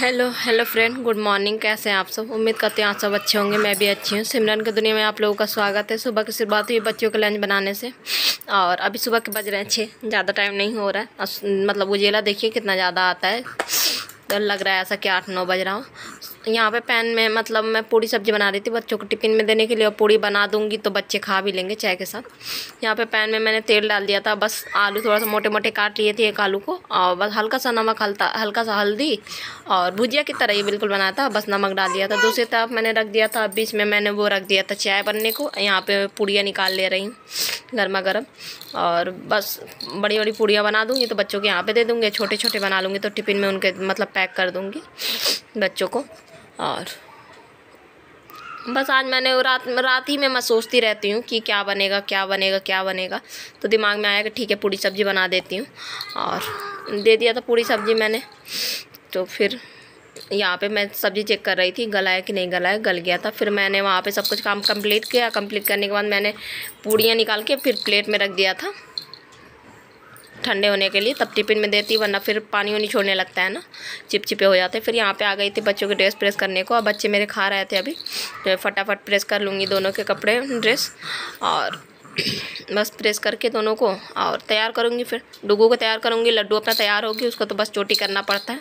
Hello hello friend, good morning. कैसे हैं आप सब? उम्मीद करते हैं आप सब अच्छे होंगे। मैं भी अच्छी हूँ। सिमरन की दुनिया में आप लोगों का स्वागत है। सुबह की शुरुआत हुई बच्चों के लंच बनाने से और अभी सुबह के बज रहे हैं 6। ज़्यादा टाइम नहीं हो रहा है। मतलब उजेला देखिए कितना ज़्यादा आता है, तो लग रहा है ऐसा कि 8-9 बज रहा हो। यहाँ पे पैन में मतलब मैं पूड़ी सब्जी बना रही थी बच्चों को टिफ़िन में देने के लिए, और पूड़ी बना दूँगी तो बच्चे खा भी लेंगे चाय के साथ। यहाँ पे पैन में मैंने तेल डाल दिया था। बस आलू थोड़ा सा मोटे मोटे काट लिए थे, एक आलू को, और बस हल्का सा नमक, हल्का सा हल्दी, और भुजिया की तरह ही बिल्कुल बनाया था। बस नमक डाल दिया था। दूसरी तरफ मैंने रख दिया था, बीच में मैंने वो रख दिया था चाय बनने को। यहाँ पे पूड़ियाँ निकाल ले रही हूँ गर्मा गर्म, और बस बड़ी बड़ी पूड़ियाँ बना दूँगी तो बच्चों के यहाँ पे दे दूँगी। छोटे छोटे बना लूँगी तो टिफ़िन में उनके मतलब पैक कर दूँगी बच्चों को। और बस आज मैंने रात ही में मैं सोचती रहती हूँ कि क्या बनेगा क्या बनेगा क्या बनेगा, तो दिमाग में आया कि ठीक है पूड़ी सब्ज़ी बना देती हूँ, और दे दिया था पूड़ी सब्ज़ी मैंने। तो फिर यहाँ पे मैं सब्ज़ी चेक कर रही थी गला है कि नहीं गला है। गल गया था। फिर मैंने वहाँ पे सब कुछ काम कंप्लीट किया। कंप्लीट करने के बाद मैंने पूड़ियाँ निकाल के फिर प्लेट में रख दिया था ठंडे होने के लिए, तब टिफ़िन में देती, वरना फिर पानी वानी छोड़ने लगता है ना, चिपचिपे हो जाते। फिर यहाँ पे आ गई थी बच्चों के ड्रेस प्रेस करने को। अब बच्चे मेरे खा रहे थे अभी, तो फटाफट प्रेस कर लूँगी दोनों के कपड़े ड्रेस, और बस प्रेस करके दोनों को और तैयार करूँगी। फिर डुग्गू को तैयार करूँगी। लड्डू अपना तैयार होगी, उसको तो बस चोटी करना पड़ता है,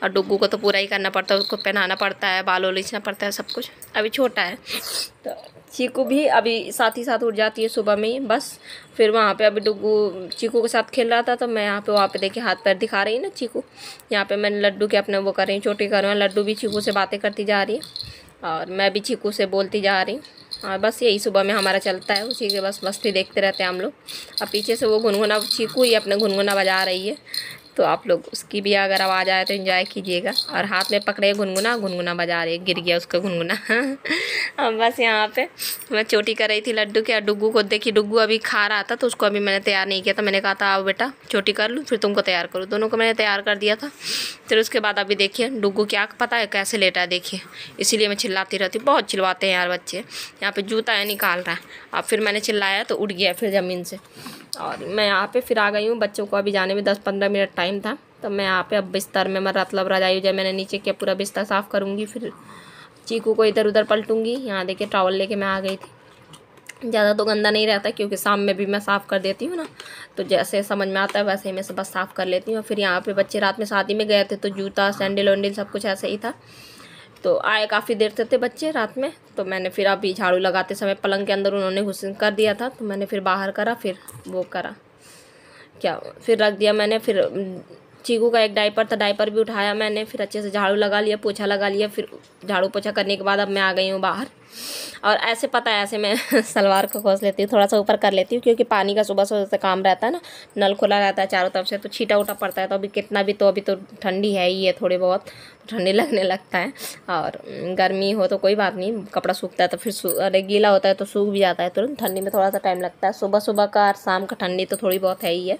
और डुग्गू को तो पूरा ही करना पड़ता है। उसको पहनाना पड़ता है, बालों लिचना पड़ता है, सब कुछ। अभी छोटा है। तो चीकू भी अभी साथ ही साथ उठ जाती है सुबह में ही। बस फिर वहाँ पे अभी डुग्गू चीकू के साथ खेल रहा था, तो मैं यहाँ पे वहाँ पे देखिए हाथ पैर दिखा रही है ना चीकू। यहाँ पे मैंने लड्डू के अपने वो कर रही हूँ, चोटी कर रही हूँ। लड्डू भी चीकू से बातें करती जा रही है, और मैं भी चीकू से बोलती जा रही हूँ। और बस यही सुबह में हमारा चलता है। उसी के बस मस्ती देखते रहते हैं हम लोग। अब पीछे से वो गुनगुना चीकू ही अपने गुनगुना बजा रही है, तो आप लोग उसकी भी अगर आवाज़ आए तो एंजॉय कीजिएगा। और हाथ में पकड़े गुनगुना गुनगुना बजा रही है, गिर गया उसका गुनगुना। अब बस यहाँ पे मैं चोटी कर रही थी लड्डू के। और डुग्गू को देखी, डुग्गू अभी खा रहा था, तो उसको अभी मैंने तैयार नहीं किया था। मैंने कहा था आओ बेटा चोटी कर लूँ फिर तुमको तैयार करूँ। दोनों को मैंने तैयार कर दिया था। फिर उसके बाद अभी देखिए डुग्गू क्या पता है कैसे लेटा है, देखिए इसीलिए मैं चिल्लाती रहती हूँ। बहुत चिल्लाते हैं यार बच्चे। यहाँ पे जूता है निकाल रहा है। अब फिर मैंने चिल्लाया तो उठ गया फिर ज़मीन से। और मैं यहाँ पे फिर आ गई हूँ। बच्चों को अभी जाने में 10-15 मिनट टाइम था, तो मैं यहाँ पे अब बिस्तर में मतलब रजाई जब मैंने नीचे किया, पूरा बिस्तर साफ़ करूँगी। फिर चीकू को इधर उधर पलटूँगी। यहाँ देखिए टॉवल लेके मैं आ गई थी। ज़्यादा तो गंदा नहीं रहता, क्योंकि शाम में भी मैं साफ़ कर देती हूँ ना, तो जैसे समझ में आता है वैसे ही मैं सब बस साफ़ कर लेती हूँ। फिर यहाँ पे बच्चे रात में शादी में गए थे, तो जूता सैंडल वैंडल सब कुछ ऐसे ही था, तो आए काफ़ी देर से थे बच्चे रात में। तो मैंने फिर अभी झाड़ू लगाते समय पलंग के अंदर उन्होंने घुस कर दिया था, तो मैंने फिर बाहर करा, फिर वो करा क्या, फिर रख दिया मैंने। फिर चीकू का एक डायपर था, डायपर भी उठाया मैंने। फिर अच्छे से झाड़ू लगा लिया, पोछा लगा लिया। फिर झाड़ू पोछा करने के बाद अब मैं आ गई हूँ बाहर। और ऐसे पता है ऐसे मैं सलवार को खोस लेती हूँ, थोड़ा सा ऊपर कर लेती हूँ, क्योंकि पानी का सुबह सुबह से काम रहता है ना, नल खुला रहता है चारों तरफ से, तो छीटा उटा पड़ता है। तो अभी कितना भी, तो अभी तो ठंडी है ही है थोड़ी बहुत, तो ठंडी लगने लगता है। और गर्मी हो तो कोई बात नहीं, कपड़ा सूखता है तो फिर अरे गीला होता है तो सूख भी जाता है तुरंत। ठंडी में थोड़ा सा टाइम लगता है। सुबह सुबह का और शाम का ठंडी तो थोड़ी बहुत है ही है।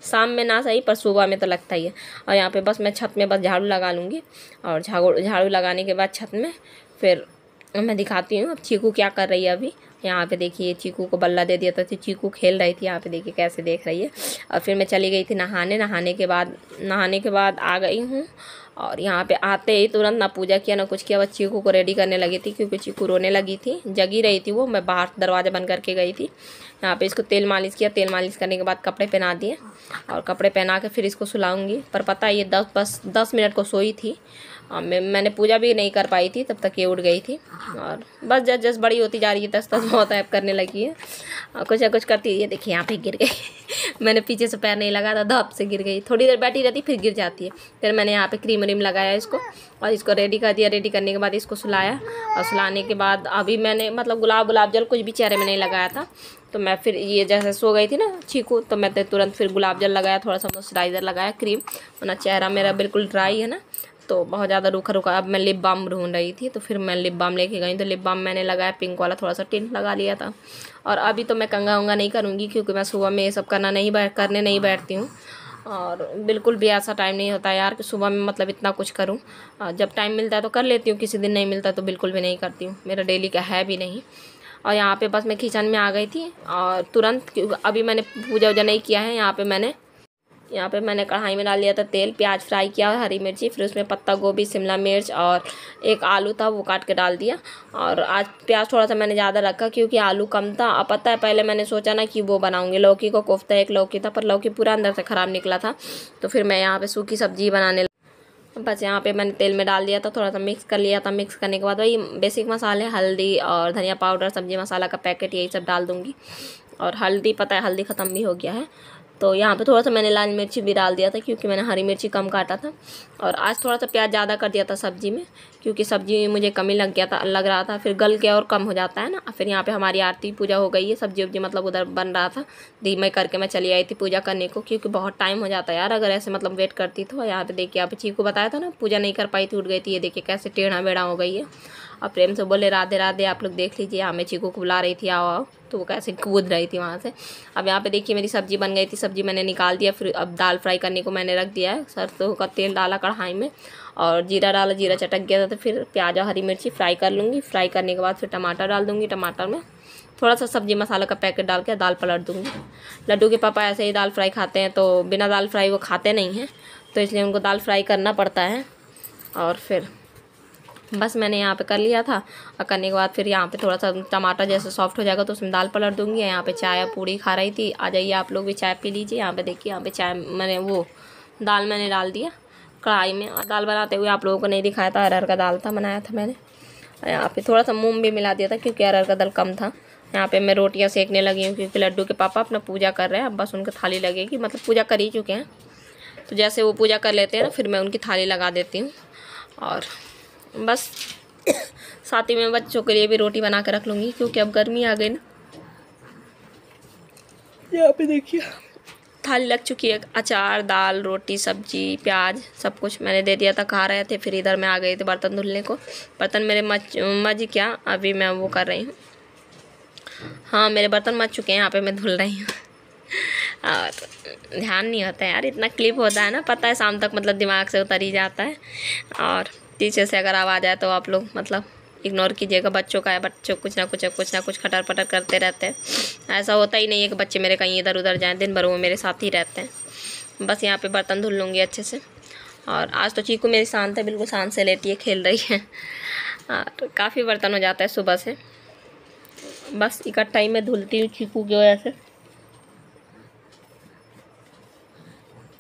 शाम में ना सही, पर सुबह में तो लगता ही है। और यहाँ पे बस मैं छत में बस झाड़ू लगा लूँगी, और झाड़ू लगाने के बाद छत में फिर मैं दिखाती हूँ अब चीकू क्या कर रही है अभी। यहाँ पे देखिए चीकू को बल्ला दे दिया था, तो चीकू खेल रही थी। यहाँ पे देखिए कैसे देख रही है। और फिर मैं चली गई थी नहाने के बाद आ गई हूँ। और यहाँ पे आते ही तुरंत ना पूजा किया ना कुछ किया, बस चीकू को रेडी करने लगी थी, क्योंकि चीकू रोने लगी थी, जगी रही थी वो। मैं बाहर दरवाज़ा बंद करके गई थी। यहाँ पे इसको तेल मालिश किया। तेल मालिश करने के बाद कपड़े पहना दिए, और कपड़े पहना के फिर इसको सुलाऊंगी। पर पता है ये 10 मिनट को सोई थी। मैंने पूजा भी नहीं कर पाई थी, तब तक ये उठ गई थी। और बस जस बड़ी होती जा रही है, तस बहुत ऐप करने लगी है, और कुछ ना कुछ करती है। देखिए यहाँ पे गिर गई। मैंने पीछे से पैर नहीं लगाया था, धप से गिर गई। थोड़ी देर बैठी रहती फिर गिर जाती है। फिर मैंने यहाँ पे क्रीम व्रीम लगाया इसको, और इसको रेडी कर दिया। रेडी करने के बाद इसको सुलाया, और सुलाने के बाद अभी मैंने मतलब गुलाब जल कुछ भी चेहरे में नहीं लगाया था। तो मैं फिर ये जैसे सो गई थी ना चीकू, तो मैं तुरंत फिर गुलाब जल लगाया, थोड़ा सा मॉइस्चराइज़र लगाया क्रीम, वरना चेहरा मेरा बिल्कुल ड्राई है ना, तो बहुत ज़्यादा रूखा। अब मैं लिप बाम ढूंढ रही थी, तो फिर मैं लिप बाम लेके गई। तो लिप बाम मैंने लगाया पिंक वाला, थोड़ा सा टिंट लगा लिया था। और अभी तो मैं कंघा उंगा नहीं करूँगी, क्योंकि मैं सुबह में ये सब करने नहीं बैठती हूँ। और बिल्कुल भी ऐसा टाइम नहीं होता यार कि सुबह में मतलब इतना कुछ करूँ। जब टाइम मिलता है तो कर लेती हूँ, किसी दिन नहीं मिलता तो बिल्कुल भी नहीं करती हूँ। मेरा डेली का है भी नहीं। और यहाँ पे बस मैं किचन में आ गई थी, और तुरंत अभी मैंने पूजा वूजा नहीं किया है। यहाँ पे मैंने यहाँ पे मैंने कढ़ाई में डाल लिया था तेल, प्याज फ्राई किया और हरी मिर्ची, फिर उसमें पत्ता गोभी, शिमला मिर्च और एक आलू था वो काट के डाल दिया। और आज प्याज थोड़ा सा मैंने ज़्यादा रखा क्योंकि आलू कम था। अब पता है पहले मैंने सोचा ना कि वो बनाऊँगी लौकी को कोफ्ता, एक लौकी था पर लौकी पूरा अंदर से ख़राब निकला था, तो फिर मैं यहाँ पर सूखी सब्जी बनाने बस। यहाँ पे मैंने तेल में डाल दिया था, थोड़ा सा मिक्स कर लिया था। मिक्स करने के बाद वही बेसिक मसाले, हल्दी और धनिया पाउडर, सब्जी मसाला का पैकेट, यही सब डाल दूँगी। और हल्दी, पता है हल्दी ख़त्म भी हो गया है, तो यहाँ पे थोड़ा सा मैंने लाल मिर्ची भी डाल दिया था क्योंकि मैंने हरी मिर्ची कम काटा था। और आज थोड़ा सा प्याज ज़्यादा कर दिया था सब्ज़ी में क्योंकि सब्ज़ी मुझे कम ही लग रहा था, फिर गल के और कम हो जाता है ना। फिर यहाँ पे हमारी आरती पूजा हो गई है, सब्जी वब्जी मतलब उधर बन रहा था, धीमे करके मैं चली आई थी पूजा करने को क्योंकि बहुत टाइम हो जाता है यार अगर ऐसे मतलब वेट करती तो। यहाँ पे देखिए, यहाँ पे चीकू बताया था ना पूजा नहीं कर पाई थी, उठ गई थी। ये देखिए कैसे टेढ़ा बेढ़ा हो गई है। अब प्रेम से बोले राधे राधे, आप लोग देख लीजिए। हमें चीकू को बुला रही थी आओ आओ, तो वो कैसे कूद रही थी वहाँ से। अब यहाँ पे देखिए मेरी सब्ज़ी बन गई थी, सब्ज़ी मैंने निकाल दिया। फिर अब दाल फ्राई करने को मैंने रख दिया है। सरसों का तेल डाला कढ़ाई में और जीरा डाला, जीरा चटक गया था तो फिर प्याज और हरी मिर्ची फ्राई कर लूँगी। फ्राई करने के बाद फिर टमाटर डाल दूँगी, टमाटर में थोड़ा सा सब्जी मसाला का पैकेट डाल के दाल पलट दूँगी। लड्डू के पापा ऐसे ही दाल फ्राई खाते हैं, तो बिना दाल फ्राई वो खाते नहीं हैं, तो इसलिए उनको दाल फ्राई करना पड़ता है। और फिर बस मैंने यहाँ पे कर लिया था, और करने के बाद फिर यहाँ पे थोड़ा सा टमाटर जैसे सॉफ्ट हो जाएगा तो उसमें दाल पलट दूँगी। यहाँ पे चाय पूड़ी खा रही थी, आ जाइए आप लोग भी चाय पी लीजिए। यहाँ पे देखिए, यहाँ पे चाय मैंने वो दाल मैंने डाल दिया कढ़ाई में। और दाल बनाते हुए आप लोगों को नहीं दिखाया था, अरहर का दाल था बनाया था मैंने। यहाँ पे थोड़ा सा मूंग भी मिला दिया था क्योंकि अरहर का दाल कम था। यहाँ पे मैं रोटियाँ सेकने लगी हूँ क्योंकि लड्डू के पापा अपना पूजा कर रहे हैं। अब बस उनकी थाली लगेगी, मतलब पूजा कर ही चुके हैं, तो जैसे वो पूजा कर लेते हैं ना फिर मैं उनकी थाली लगा देती हूँ। और बस साथ ही में बच्चों के लिए भी रोटी बना के रख लूँगी क्योंकि अब गर्मी आ गई ना। यहाँ पे देखिए थाली लग चुकी है, अचार, दाल, रोटी, सब्जी, प्याज सब कुछ मैंने दे दिया था, खा रहे थे। फिर इधर मैं आ गई थी बर्तन धुलने को। बर्तन मेरे मज क्या अभी मैं वो कर रही हूँ, हाँ मेरे बर्तन मज चुके हैं, यहाँ पे मैं धुल रही हूँ। और ध्यान नहीं होता है यार, इतना क्लिप होता है ना, पता है शाम तक मतलब दिमाग से उतर ही जाता है। और पीछे से अगर आवाज़ आए तो आप लोग मतलब इग्नोर कीजिएगा, बच्चों का है, बच्चों कुछ ना कुछ खटर पटर करते रहते हैं। ऐसा होता ही नहीं है कि बच्चे मेरे कहीं इधर उधर जाएं, दिन भर वो मेरे साथ ही रहते हैं। बस यहाँ पे बर्तन धुल लूँगी अच्छे से। और आज तो चीकू मेरी शांत है, बिल्कुल शांत से लेटी है, खेल रही है। और काफ़ी बर्तन हो जाता है सुबह से, बस इकट्ठा ही मैं धुलती हूँ चीकू की वजह से।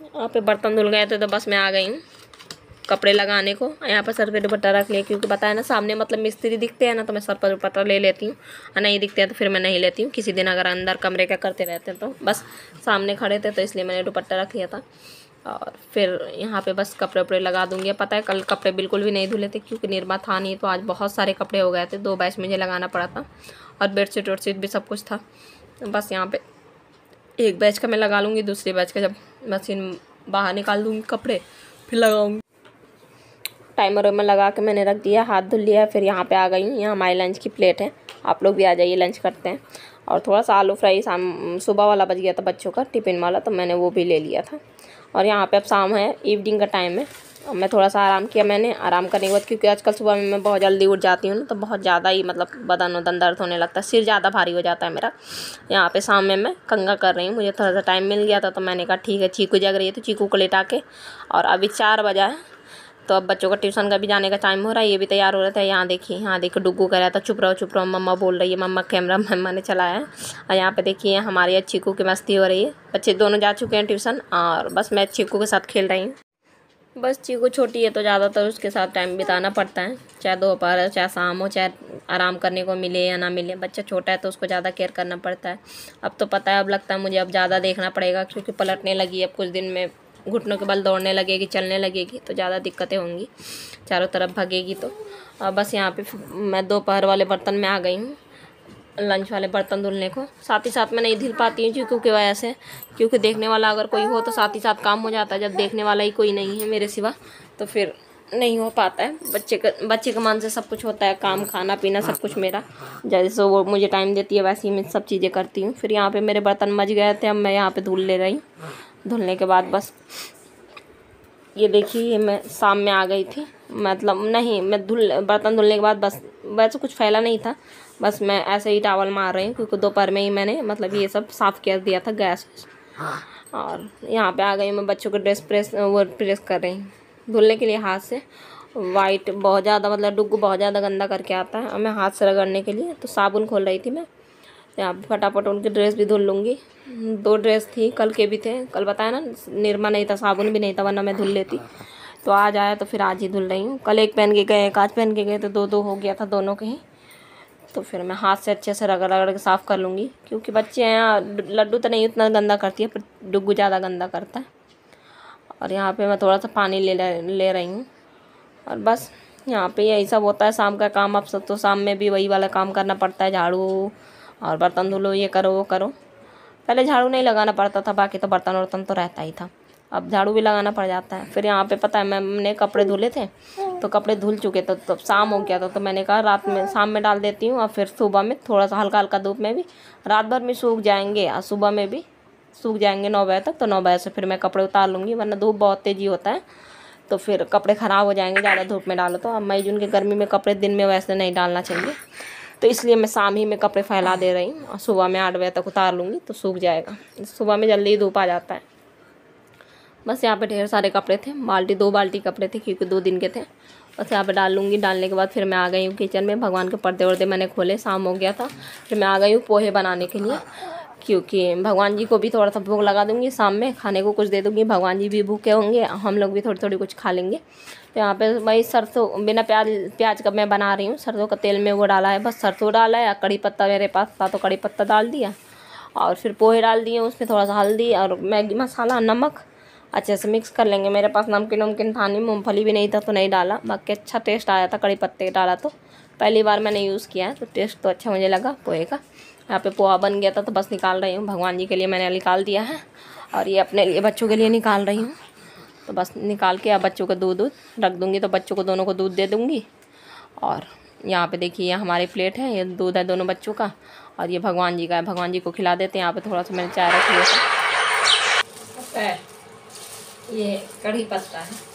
यहाँ पे बर्तन धुल गए थे तो बस मैं आ गई हूँ कपड़े लगाने को। यहाँ पर सर पे दुपट्टा रख लिया क्योंकि पता है ना सामने मतलब मिस्त्री दिखते हैं ना तो मैं सर पर दुपट्टा ले लेती हूँ, और नहीं दिखते हैं तो फिर मैं नहीं लेती हूँ। किसी दिन अगर अंदर कमरे का करते रहते हैं तो बस सामने खड़े थे तो इसलिए मैंने दुपट्टा रख लिया था। और फिर यहाँ पे बस कपड़े वपड़े लगा दूँगी। पता है कल कपड़े बिल्कुल भी नहीं धुले थे क्योंकि निर्मा था नहीं, तो आज बहुत सारे कपड़े हो गए थे, 2 बैच मुझे लगाना पड़ा था और बेडशीट वेडशीट भी सब कुछ था। बस यहाँ पे एक बैच का मैं लगा लूँगी, दूसरे बैच का जब मशीन बाहर निकाल दूँगी कपड़े फिर लगाऊँगी। टाइमर में लगा के मैंने रख दिया, हाथ धुल लिया। फिर यहाँ पे आ गई हूँ, यहाँ हमारी लंच की प्लेट है, आप लोग भी आ जाइए लंच करते हैं। और थोड़ा सा आलू फ्राई सुबह वाला बच गया था बच्चों का टिफ़िन वाला, तो मैंने वो भी ले लिया था। और यहाँ पे अब शाम है, इवनिंग का टाइम है, और मैं थोड़ा सा आराम किया मैंने। आराम करने के बाद क्योंकि आजकल सुबह में मैं बहुत जल्दी उठ जाती हूँ ना, तो बहुत ज़्यादा ही मतलब बदन वदन दर्द होने लगता है, सिर ज़्यादा भारी हो जाता है मेरा। यहाँ पे शाम में मैं कंघा कर रही हूँ, मुझे थोड़ा सा टाइम मिल गया था तो मैंने कहा ठीक है, चीकू जग रही है तो चीकू को लेटा के। और अभी 4 बजा है, तो अब बच्चों का ट्यूशन का भी जाने का टाइम हो रहा है, ये भी तैयार हो रहा था। यहाँ देखिए डुग्गू कह रहा था चुप रहो मम्मा बोल रही है, मम्मा कैमरा मम्मा ने चलाया है। और यहाँ पे देखिए हमारी चीकू की मस्ती हो रही है, बच्चे दोनों जा चुके हैं ट्यूशन और बस मैं चीकू के साथ खेल रही हूँ। बस चीकू छोटी है तो ज़्यादातर उसके साथ टाइम बिताना पड़ता है, चाहे दोपहर हो चाहे शाम हो, चाहे आराम करने को मिले या ना मिले। बच्चा छोटा है तो उसको ज़्यादा केयर करना पड़ता है। अब तो पता है, अब लगता है मुझे अब ज़्यादा देखना पड़ेगा क्योंकि पलटने लगी, अब कुछ दिन में घुटनों के बल दौड़ने लगेगी, चलने लगेगी, तो ज़्यादा दिक्कतें होंगी, चारों तरफ भागेगी। तो बस यहाँ पे मैं दोपहर वाले बर्तन में आ गई हूँ, लंच वाले बर्तन धुलने को। साथ ही साथ मैं नहीं धुल पाती हूँ चीकू की वजह से, क्योंकि देखने वाला अगर कोई हो तो साथ ही साथ काम हो जाता है। जब देखने वाला ही कोई नहीं है मेरे सिवा तो फिर नहीं हो पाता है। बच्चे के मन से सब कुछ होता है, काम, खाना पीना सब कुछ मेरा। जैसे वो मुझे टाइम देती है वैसे ही मैं सब चीज़ें करती हूँ। फिर यहाँ पे मेरे बर्तन मज गए थे, अब मैं यहाँ पे धुल ले रही हूँ। धुलने के बाद बस ये देखिए मैं शाम में आ गई थी, मतलब नहीं मैं बर्तन धुलने के बाद बस वैसे कुछ फैला नहीं था, बस मैं ऐसे ही टॉवल मार रही हूँ क्योंकि दोपहर में ही मैंने मतलब ये सब साफ़ कर दिया था गैस। और यहाँ पे आ गई मैं बच्चों के ड्रेस प्रेस कर रही हूँ धुलने के लिए हाथ से। वाइट बहुत ज़्यादा मतलब डुग्गू बहुत ज़्यादा गंदा करके आता है और मैं हाथ से रगड़ने के लिए तो साबुन खोल रही थी मैं। यहाँ पे फटाफट उनकी ड्रेस भी धुल लूँगी। 2 ड्रेस थी, कल के भी थे, कल बताया ना निरमा नहीं था, साबुन भी नहीं था, वरना मैं धुल लेती। तो आज आया तो फिर आज ही धुल रही हूँ। कल एक पहन के गए, एक आज पहन के गए, तो 2-2 हो गया था दोनों के ही। तो फिर मैं हाथ से अच्छे से रगड़ रगड़ के साफ़ कर लूँगी, क्योंकि बच्चे हैं। लड्डू तो नहीं उतना गंदा करती है, पर डुग्गू ज़्यादा गंदा करता है। और यहाँ पे मैं थोड़ा सा पानी ले रही हूँ। और बस यहाँ पे यही सब होता है शाम का काम। अब सब तो शाम में भी वही वाला काम करना पड़ता है, झाड़ू और बर्तन धुलो, ये करो वो करो। पहले झाड़ू नहीं लगाना पड़ता था, बाकी तो बर्तन वर्तन तो रहता ही था। अब झाड़ू भी लगाना पड़ जाता है। फिर यहाँ पे पता है मैंने कपड़े धुले थे, तो कपड़े धुल चुके थे, तो शाम हो गया था, तो मैंने कहा रात में शाम में डाल देती हूँ और फिर सुबह में थोड़ा सा हल्का हल्का धूप में भी रात भर में सूख जाएंगे और सुबह में भी सूख जाएंगे 9 बजे तक। तो 9 बजे से फिर मैं कपड़े उतार लूँगी, वरना धूप बहुत तेज़ी होता है तो फिर कपड़े ख़राब हो जाएंगे ज़्यादा धूप में डालो तो। अब मई जून की गर्मी में कपड़े दिन में वैसे नहीं डालना चाहिए, तो इसलिए मैं शाम ही में कपड़े फैला दे रही हूँ और सुबह में 8 बजे तक उतार लूँगी तो सूख जाएगा। सुबह में जल्दी ही धूप आ जाता है। बस यहाँ पे ढेर सारे कपड़े थे, 2 बाल्टी कपड़े थे, क्योंकि 2 दिन के थे। बस यहाँ पे डाल लूँगी। डालने के बाद फिर मैं आ गई हूँ किचन में। भगवान के पर्दे वर्दे मैंने खोले, शाम हो गया था। फिर मैं आ गई हूँ पोहे बनाने के लिए, क्योंकि भगवान जी को भी थोड़ा सा भोग लगा दूँगी, शाम में खाने को कुछ दे दूँगी। भगवान जी भी भूखे होंगे, हम लोग भी थोड़ी थोड़ी कुछ खा लेंगे। तो यहाँ पे वही सरसों बिना प्याज का मैं बना रही हूँ। सरसों का तेल में वो डाला है, बस सरसों डाला है। कड़ी पत्ता मेरे पास था तो कड़ी पत्ता डाल दिया और फिर पोहे डाल दिए। उसमें थोड़ा सा हल्दी और मैगी मसाला, नमक अच्छे से मिक्स कर लेंगे। मेरे पास नमकीन था नहीं, मूँगफली भी नहीं था तो नहीं डाला। बाकी अच्छा टेस्ट आया था कड़ी पत्ते डाला तो। पहली बार मैंने यूज़ किया है तो टेस्ट तो अच्छा मुझे लगा पोहे का। यहाँ पे पोहा बन गया था तो बस निकाल रही हूँ। भगवान जी के लिए मैंने निकाल दिया है और ये अपने लिए बच्चों के लिए निकाल रही हूँ। तो बस निकाल के अब बच्चों को दूध रख दूँगी, तो बच्चों को दोनों को दूध दे दूँगी। और यहाँ पे देखिए हमारी प्लेट है, ये दूध है दोनों बच्चों का और ये भगवान जी का है। भगवान जी को खिला देते हैं। यहाँ पे थोड़ा सा मैंने चाय रख लिया था। ये कड़ी पत्ता है।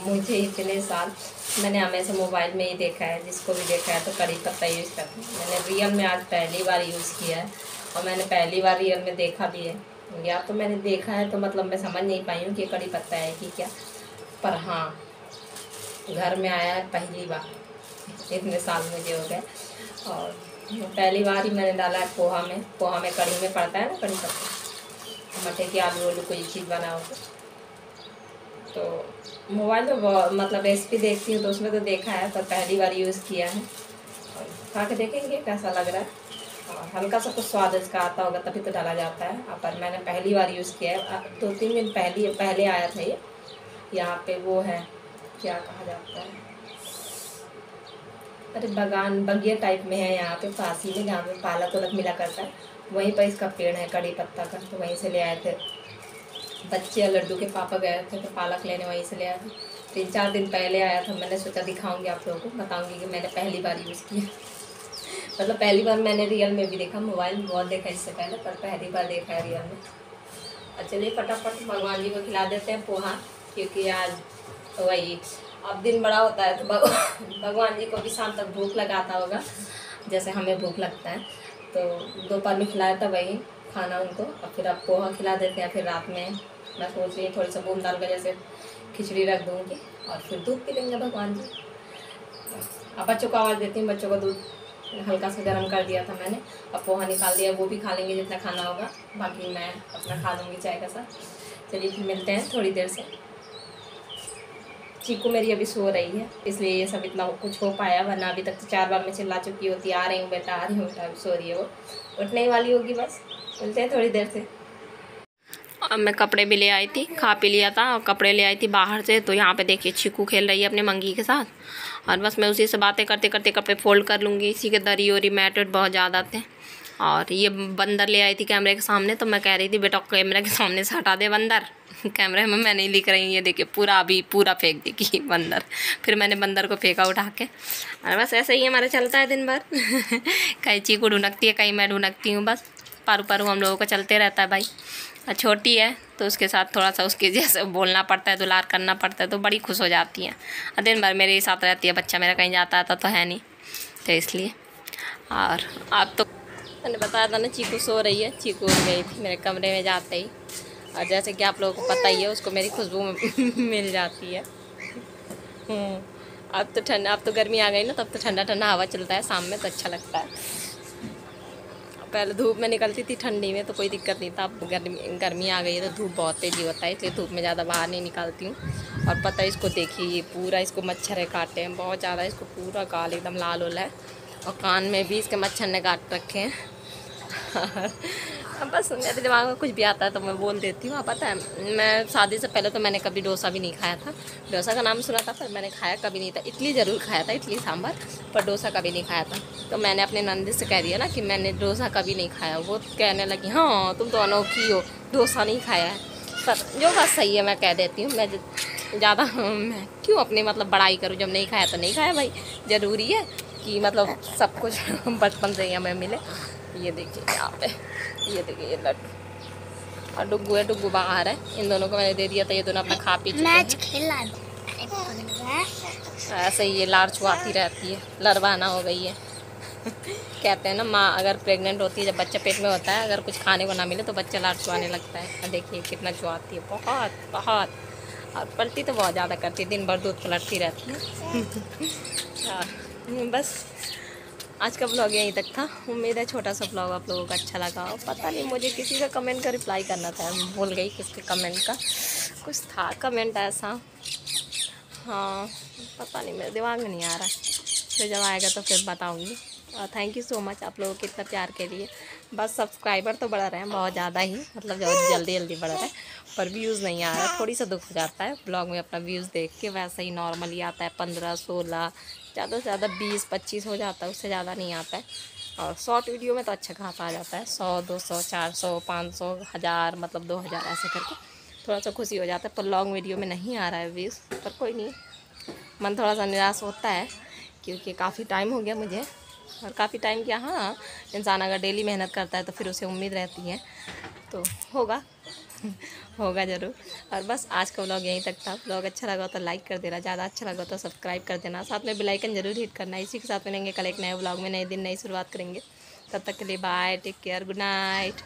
मुझे इतने साल मैंने हमेशा मोबाइल में ही देखा है, जिसको भी देखा है तो कड़ी पत्ता यूज़ करते हैं। मैंने रियल में आज पहली बार यूज़ किया है और मैंने पहली बार रियल में देखा भी है। या तो मैंने देखा है तो मतलब मैं समझ नहीं पाई हूँ कि कड़ी पत्ता है कि क्या, पर हाँ घर में आया है पहली बार। इतने साल मुझे हो गए और पहली बार ही मैंने डाला है पोहा में। पोहा में कड़ी में पड़ता है ना कड़ी पत्ता, मटर की आलू कोई चीज़ बनाओ तो मोबाइल में मतलब रेसिपी देखती हूँ तो उसमें तो देखा है, पर पहली बार यूज़ किया है। और खा के देखेंगे कैसा लग रहा है। और हल्का सा कुछ स्वाद इसका आता होगा तभी तो डाला जाता है, पर मैंने पहली बार यूज़ किया है। 2-3 दिन पहले आया था ये। यहाँ पे वो है, क्या कहा जाता है, अरे बगिया टाइप में है यहाँ पे फांसी में, जहाँ पे पालक उलक मिला करता है, वहीं पर इसका पेड़ है कड़ी पत्ता का। तो वहीं से ले आए थे बच्चे और लड्डू के पापा गए थे तो पालक लेने वहीं से ले आए थे। 3-4 दिन पहले आया था। मैंने सोचा दिखाऊंगी आप लोगों को, बताऊंगी कि मैंने पहली बार यूज़ किया। मतलब पहली बार मैंने रियल में भी देखा, मोबाइल में बहुत देखा इससे पहले, पर पहली बार देखा है रियल में। और चलिए फटाफट भगवान जी को खिला देते हैं पोहा, क्योंकि आज तो वही अब दिन बड़ा होता है तो भगवान जी को भी शाम तक भूख लगाता होगा जैसे हमें भूख लगता है। तो दोपहर में खिलाया था वही खाना उनको, और फिर अब पोहा खिला देते हैं। फिर रात में मैं सोच रही हूँ थोड़ी सा मूंग दाल का जैसे खिचड़ी रख दूँगी और फिर दूध पी लेंगे भगवान जी। अब बच्चों को आवाज़ देती हूँ, बच्चों का दूध हल्का सा गर्म कर दिया था मैंने। अब पोहा निकाल दिया, वो भी खा लेंगे जितना खाना होगा, बाकी मैं अपना खा लूँगी चाय का साथ। चलिए फिर मिलते हैं थोड़ी देर से। चीकू मेरी अभी सो रही है इसलिए ये सब इतना कुछ हो पाया, वरना अभी तक तो 4 बार मैं चिल्ला चुकी होती, आ रही हूँ बेटा, आ रही हूँ बेटा। अभी सो रही है, वो उठने ही वाली होगी। बस मिलते हैं थोड़ी देर से। अब मैं कपड़े भी ले आई थी, खा पी लिया था और कपड़े ले आई थी बाहर से। तो यहाँ पे देखिए चीकू खेल रही है अपने मंगी के साथ, और बस मैं उसी से बातें करते करते कपड़े फोल्ड कर लूँगी। इसी के दरी और मैट बहुत ज़्यादा थे। और ये बंदर ले आई थी कैमरे के सामने, तो मैं कह रही थी बेटा कैमरे के सामने से हटा दे बंदर, कैमरे में मैं नहीं लिख रही हूँ। ये देखिए पूरा फेंक देगी बंदर। फिर मैंने बंदर को फेंका उठा के। और बस ऐसे ही हमारा चलता है दिन भर। कहीं चीकू ढूंढती है, कहीं मैं ढूंढती हूँ। बस पारू हम लोगों का चलते रहता है भाई। छोटी है तो उसके साथ थोड़ा सा उसके जैसे बोलना पड़ता है, दुलार करना पड़ता है, तो बड़ी खुश हो जाती है। और दिन भर मेरे ही साथ रहती है। बच्चा मेरा कहीं जाता आता तो है नहीं, तो इसलिए। और आप तो मैंने बताया था ना चीकू सो रही है। चीकू उठ गई थी मेरे कमरे में जाते ही, और जैसे कि आप लोगों को पता ही है उसको मेरी खुशबू मिल जाती है। अब तो ठंडा, अब तो गर्मी आ गई ना, तब तो ठंडा ठंडा हवा चलता है शाम में, तो अच्छा लगता है। पहले धूप में निकलती थी ठंडी में तो कोई दिक्कत नहीं था, अब गर्मी आ गई है तो धूप बहुत तेज़ी होता है, इसलिए धूप में ज़्यादा बाहर नहीं निकलती हूँ। और पता है इसको देखिए, ये पूरा इसको मच्छर है काटे हैं बहुत ज़्यादा, इसको पूरा गाल एकदम लाल हो है, और कान में भी इसके मच्छर ने काट रखे हैं। बस मेरे दिमाग में कुछ भी आता है तो मैं बोल देती हूँ। पता है मैं शादी से पहले तो मैंने कभी डोसा भी नहीं खाया था। डोसा का नाम सुना था पर मैंने खाया कभी नहीं था। इडली ज़रूर खाया था, इडली सांभर, पर डोसा कभी नहीं खाया था। तो मैंने अपने नंदी से कह दिया ना कि मैंने डोसा कभी नहीं खाया। वो कहने लगी हाँ तुम तो अनोखी हो, डोसा नहीं खाया है। पर जो बात सही है मैं कह देती हूँ। मैं ज़्यादा मैं क्यों अपनी मतलब बड़ाई करूँ, जब नहीं खाया तो नहीं खाया भाई। ज़रूरी है कि मतलब सब कुछ बचपन से ही हमें मिले। ये देखिए यहाँ पे, ये देखिए ये लड्डू, और डुग्गू है, डुग्गू बाहर है। इन दोनों को मैंने दे दिया था, ये दोनों अपना खा पी चुके हैं। ऐसे ही ये लाड़ छुआती रहती है, लड़वाना हो गई है। कहते हैं ना माँ अगर प्रेग्नेंट होती है, जब बच्चा पेट में होता है, अगर कुछ खाने को ना मिले तो बच्चा लाड़ छुआने लगता है। और देखिए कितना छुआती है, बहुत बहुत। और पलटी तो बहुत ज़्यादा करती है, दिन भर दूध पलटती रहती है। बस आज का ब्लॉग यहीं तक था। उम्मीद है छोटा सा ब्लॉग आप लोगों को अच्छा लगा हो। पता नहीं मुझे किसी का कमेंट का रिप्लाई करना था, भूल गई किसके कमेंट का, कुछ था कमेंट ऐसा, हाँ पता नहीं मेरे दिमाग में नहीं आ रहा। फिर जब आएगा तो फिर बताऊँगी। और थैंक यू सो मच आप लोगों के इतना प्यार के लिए। बस सब्सक्राइबर तो बढ़ रहे हैं बहुत ज़्यादा ही, मतलब जल्दी जल्दी बढ़ रहे हैं, पर व्यूज़ नहीं आ रहा है। थोड़ी सा दुख हो जाता है ब्लॉग में अपना व्यूज़ देख के। वैसे ही नॉर्मली आता है 15 16, ज़्यादा से ज़्यादा 20 25 हो जाता है, उससे ज़्यादा नहीं आता है। और शॉर्ट वीडियो में तो अच्छा खासा आ जाता है, 100 200 400 500 1000, मतलब 2000 ऐसे करके थोड़ा सा खुशी हो जाता है। पर लॉन्ग वीडियो में नहीं आ रहा है व्यूज़, पर कोई नहीं, मन थोड़ा सा निराश होता है क्योंकि काफ़ी टाइम हो गया मुझे, और काफ़ी टाइम किया। हाँ इंसान अगर डेली मेहनत करता है तो फिर उसे उम्मीद रहती है, तो होगा होगा ज़रूर। और बस आज का व्लॉग यहीं तक था। व्लॉग अच्छा लगा तो लाइक कर देना, ज़्यादा अच्छा लगा तो सब्सक्राइब कर देना, साथ में बेल आइकन ज़रूर हिट करना। इसी के साथ मिलेंगे कल एक नए व्लॉग में, नए दिन नई शुरुआत करेंगे। तब तक के लिए bye, take care, good night.